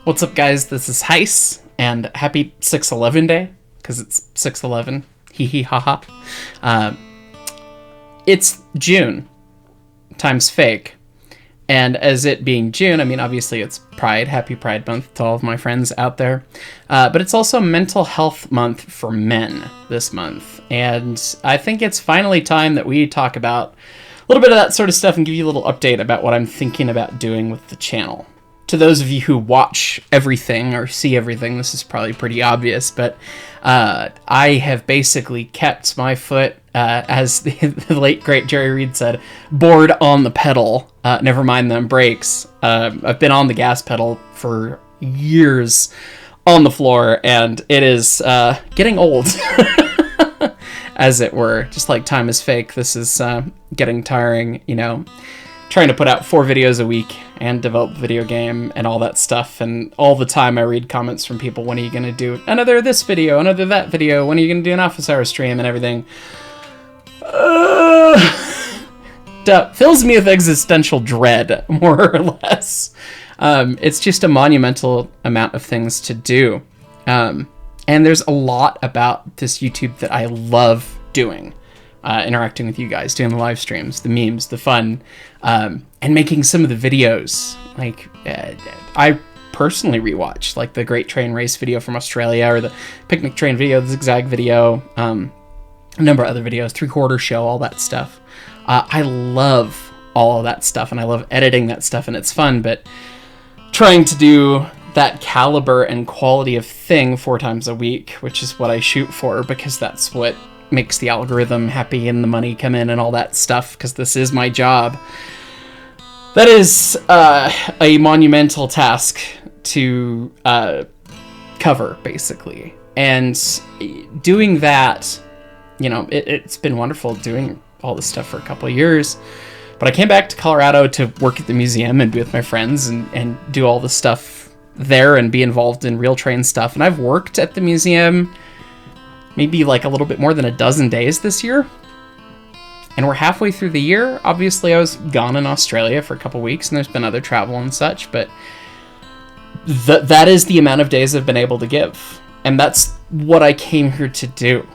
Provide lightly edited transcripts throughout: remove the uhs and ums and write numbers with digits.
What's up, guys? This is Heis, and happy 6/11 day, because it's 6/11. Hee hee ha ha. It's June times fake, and as it being June, I mean, obviously it's Pride. Happy Pride Month to all of my friends out there. But it's also Mental Health Month for men this month, and I think it's finally time that we talk about a little bit of that sort of stuff and give you a little update about what I'm thinking about doing with the channel. To those of you who watch everything or see everything, this is probably pretty obvious, but I have basically kept my foot, as the late great Jerry Reed said, board on the pedal, never mind them brakes. I've been on the gas pedal for years on the floor, and it is getting old, as it were. Just like time is fake, this is getting tiring, you know. Trying to put out 4 videos a week and develop a video game and all that stuff, and all the time I read comments from people, when are you going to do another this video, another that video, when are you going to do an office hour stream and everything. Fills me with existential dread, more or less. It's just a monumental amount of things to do. And there's a lot about this YouTube that I love doing. Interacting with you guys, doing the live streams, the memes, the fun, and making some of the videos. Like, I personally rewatch, like, the Great Train Race video from Australia, or the Picnic Train video, the Zigzag video, a number of other videos, 3/4 show, all that stuff. I love all of that stuff, and I love editing that stuff, and it's fun, but trying to do that caliber and quality of thing 4 times a week, which is what I shoot for, because that's what makes the algorithm happy and the money come in and all that stuff, because this is my job. That is a monumental task to cover, basically. And doing that, you know, it's been wonderful doing all this stuff for a couple of years. But I came back to Colorado to work at the museum and be with my friends and do all the stuff there and be involved in real train stuff. And I've worked at the museum maybe like a little bit more than a dozen days this year. And we're halfway through the year. Obviously, I was gone in Australia for a couple weeks, and there's been other travel and such, but that is the amount of days I've been able to give. And that's what I came here to do.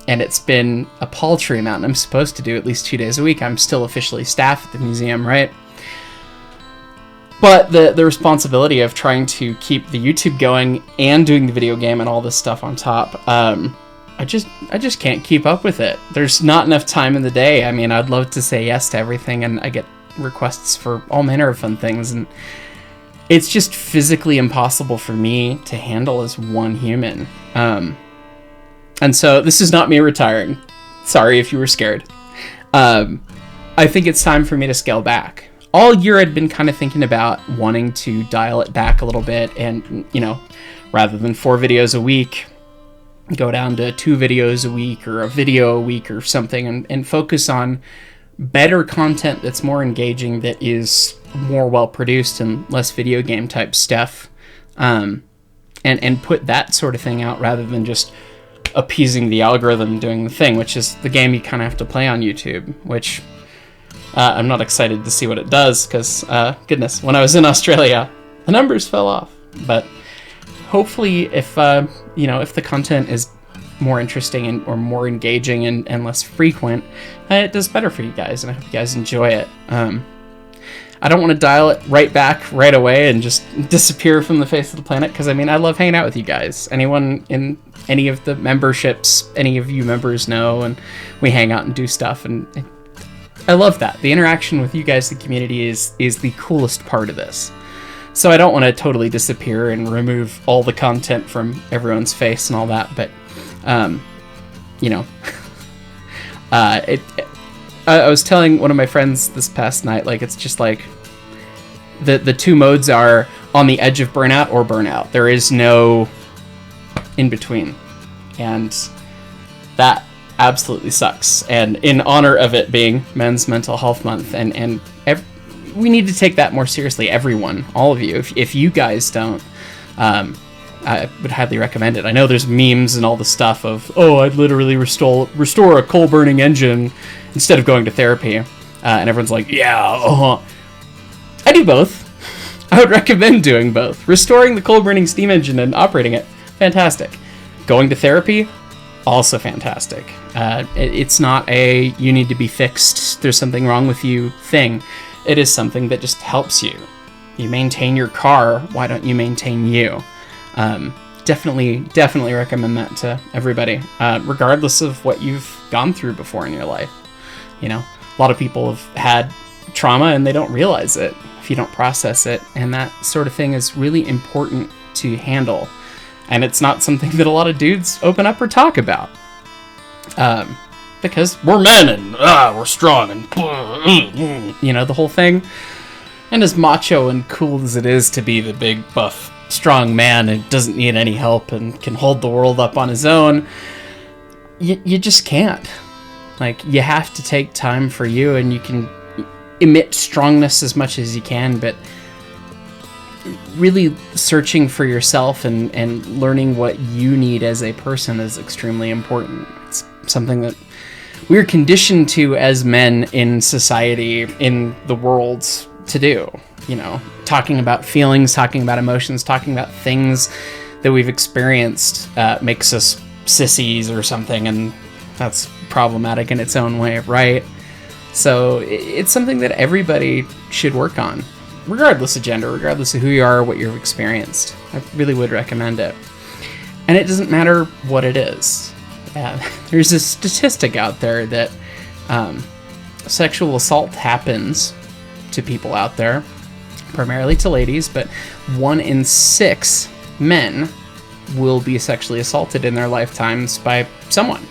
And it's been a paltry amount. I'm supposed to do at least 2 days a week. I'm still officially staff at the museum, right? But the responsibility of trying to keep the YouTube going and doing the video game and all this stuff on top, I just can't keep up with it. There's not enough time in the day. I mean, I'd love to say yes to everything, and I get requests for all manner of fun things, and it's just physically impossible for me to handle as one human. And so this is not me retiring. Sorry if you were scared. I think it's time for me to scale back. All year I'd been kind of thinking about wanting to dial it back a little bit and, you know, rather than 4 videos a week, go down to 2 videos a week or a video a week or something, and focus on better content that's more engaging, that is more well produced and less video game type stuff, and put that sort of thing out rather than just appeasing the algorithm doing the thing, which is the game you kind of have to play on YouTube, which I'm not excited to see what it does, because goodness, when I was in Australia, the numbers fell off. But hopefully, if you know, if the content is more interesting or more engaging and less frequent, it does better for you guys, and I hope you guys enjoy it. I don't want to dial it right back right away and just disappear from the face of the planet, because I mean, I love hanging out with you guys. Anyone in any of the memberships, any of you members know, and we hang out and do stuff, and I love that. The interaction with you guys, the community, is the coolest part of this. So I don't want to totally disappear and remove all the content from everyone's face and all that, but, you know, I was telling one of my friends this past night, like, it's just like, the 2 modes are on the edge of burnout or burnout. There is no in between. And that absolutely sucks. And in honor of it being Men's Mental Health Month, and we need to take that more seriously, everyone, all of you. If you guys don't, I would highly recommend it. I know there's memes and all the stuff of, oh, I'd literally restore a coal-burning engine instead of going to therapy. And everyone's like, yeah, I do both. I would recommend doing both. Restoring the coal burning steam engine and operating it, fantastic. Going to therapy, also fantastic. It's not a you need to be fixed, there's something wrong with you thing. It is something that just helps you. You maintain your car, why don't you maintain you? Definitely recommend that to everybody, regardless of what you've gone through before in your life. You know, a lot of people have had trauma and they don't realize it if you don't process it, and that sort of thing is really important to handle. And it's not something that a lot of dudes open up or talk about. Because we're men and we're strong and you know, the whole thing. And as macho and cool as it is to be the big buff strong man and doesn't need any help and can hold the world up on his own, you just can't. Like, you have to take time for you, and you can emit strongness as much as you can, but really searching for yourself and learning what you need as a person is extremely important. It's something that we're conditioned to as men in society, in the world, to do. You know, talking about feelings, talking about emotions, talking about things that we've experienced makes us sissies or something, and that's problematic in its own way, right? So it's something that everybody should work on, regardless of gender, regardless of who you are or what you've experienced. I really would recommend it. And it doesn't matter what it is. There's a statistic out there that sexual assault happens to people out there, primarily to ladies, but 1 in 6 men will be sexually assaulted in their lifetimes by someone.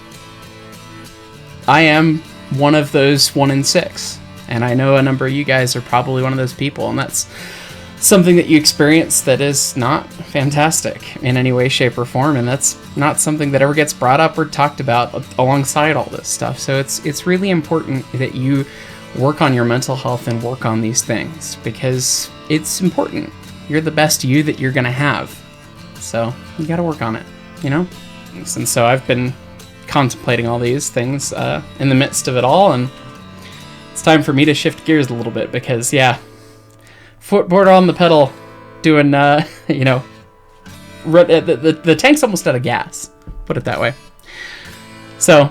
I am one of those 1 in 6, and I know a number of you guys are probably one of those people, and that's something that you experience that is not fantastic in any way, shape, or form, and that's not something that ever gets brought up or talked about alongside all this stuff. So it's really important that you work on your mental health and work on these things, because it's important. You're the best you that you're gonna have, so you gotta work on it, you know? And so I've been contemplating all these things in the midst of it all, and it's time for me to shift gears a little bit, because footboard on the pedal, doing you know, the tank's almost out of gas, put it that way. So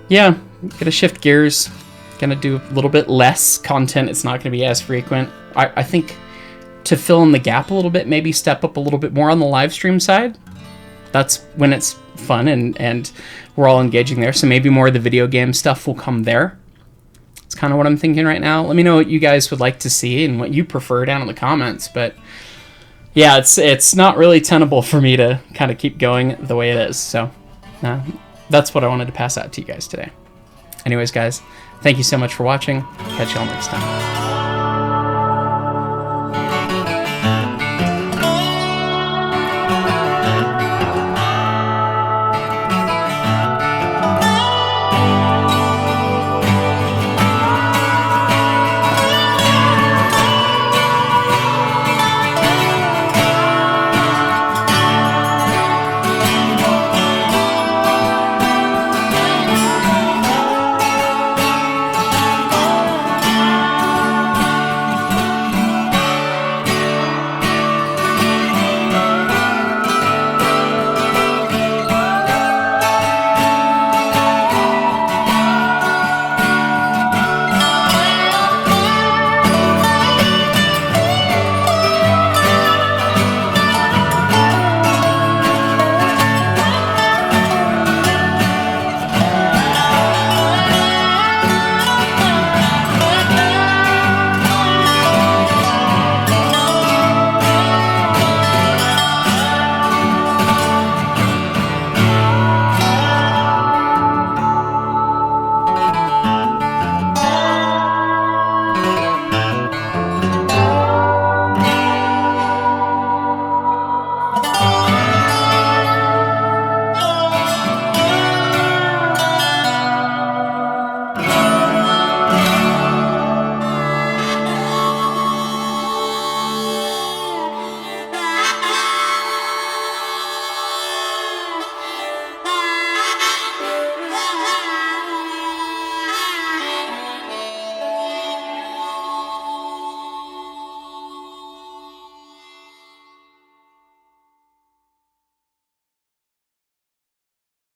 yeah, gonna shift gears, gonna do a little bit less content. It's not gonna be as frequent. I think to fill in the gap a little bit, maybe step up a little bit more on the live stream side. That's when it's fun and we're all engaging there. So maybe more of the video game stuff will come there. It's kind of what I'm thinking right now. Let me know what you guys would like to see and what you prefer down in the comments. But yeah, it's not really tenable for me to kind of keep going the way it is. So that's what I wanted to pass out to you guys today. Anyways, guys, thank you so much for watching. Catch y'all next time.